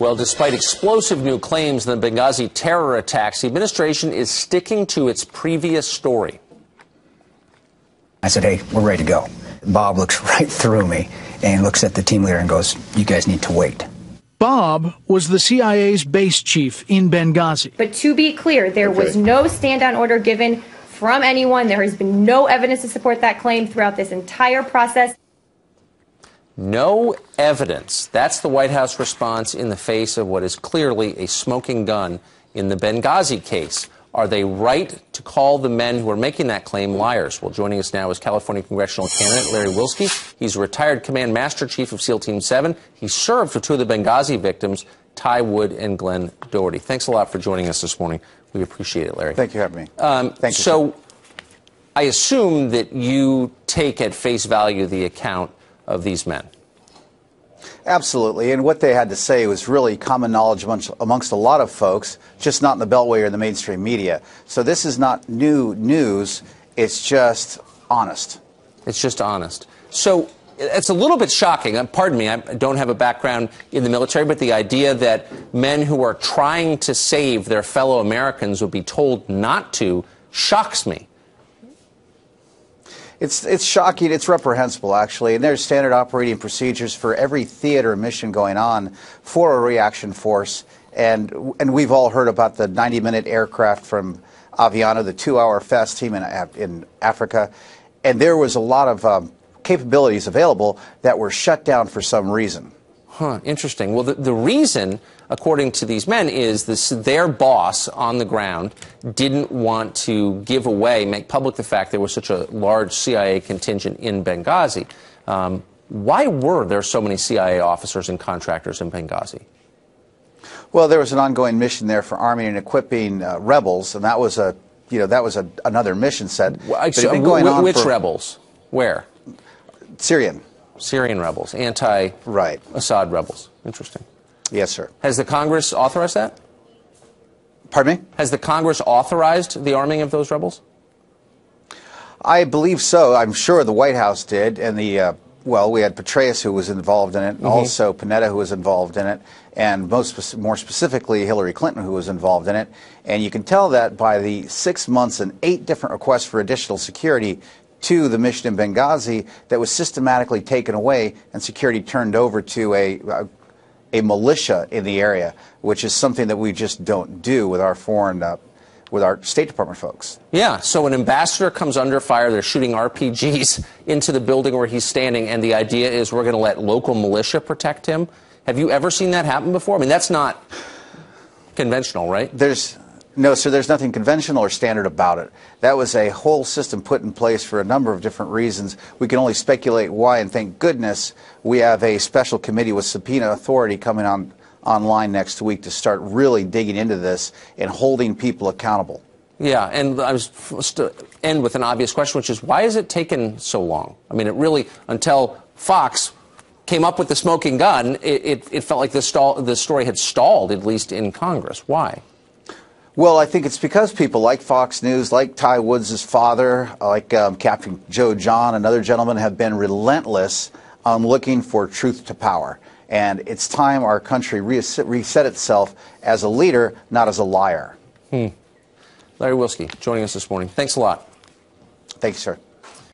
Well, despite explosive new claims in the Benghazi terror attacks, the administration is sticking to its previous story. I said, hey, we're ready to go. Bob looks right through me and looks at the team leader and goes, you guys need to wait. Bob was the CIA's base chief in Benghazi. But to be clear, there was no stand-down order given from anyone. There has been no evidence to support that claim throughout this entire process. No evidence. That's the White House response in the face of what is clearly a smoking gun in the Benghazi case. Are they right to call the men who are making that claim liars? Well, joining us now is California congressional candidate Larry Wilsky. He's a retired Command Master Chief of SEAL Team 7. He served with two of the Benghazi victims, Ty Wood and Glenn Doherty. Thanks a lot for joining us this morning. We appreciate it, Larry. Thank you for having me. Thank you. So I assume that you take at face value the account of these men. Absolutely. And what they had to say was really common knowledge amongst a lot of folks, just not in the Beltway or the mainstream media. So this is not new news. It's just honest. It's just honest. So it's a little bit shocking. Pardon me, I don't have a background in the military, but the idea that men who are trying to save their fellow Americans would be told not to shocks me. It's shocking. It's reprehensible, actually. And there's standard operating procedures for every theater mission going on for a reaction force. And we've all heard about the 90-minute aircraft from Aviano, the 2-hour fast team in Africa. And there was a lot of capabilities available that were shut down for some reason. Huh, interesting. Well, the reason, according to these men, is their boss on the ground didn't want to give away, make public the fact there was such a large CIA contingent in Benghazi. Why were there so many CIA officers and contractors in Benghazi? Well, there was an ongoing mission there for arming and equipping rebels, and that was another mission set. Which rebels? Where? Syrian rebels, anti-Assad rebels. Interesting. Yes, sir. Has the Congress authorized that? Pardon me? Has the Congress authorized the arming of those rebels? I believe so. I'm sure the White House did, and we had Petraeus who was involved in it, and also Panetta who was involved in it, and more specifically Hillary Clinton who was involved in it. And you can tell that by the 6 months and 8 different requests for additional security to the mission in Benghazi that was systematically taken away and security turned over to a militia in the area, which is something that we just don't do with our with our State Department folks. Yeah, so an ambassador comes under fire, they're shooting RPGs into the building where he's standing, and the idea is we're going to let local militia protect him. Have you ever seen that happen before? I mean, that's not conventional, right? No, sir, there's nothing conventional or standard about it. That was a whole system put in place for a number of different reasons. We can only speculate why, and thank goodness we have a special committee with subpoena authority coming online next week to start really digging into this and holding people accountable. Yeah, and I was to end with an obvious question, which is why has it taken so long? I mean, it really, until Fox came up with the smoking gun, it felt like the story had stalled, at least in Congress. Why? Well, I think it's because people like Fox News, like Ty Woods' father, like Captain Joe John and other gentlemen have been relentless on looking for truth to power. And it's time our country reset itself as a leader, not as a liar. Larry Wilsky joining us this morning. Thanks a lot. Thanks, sir.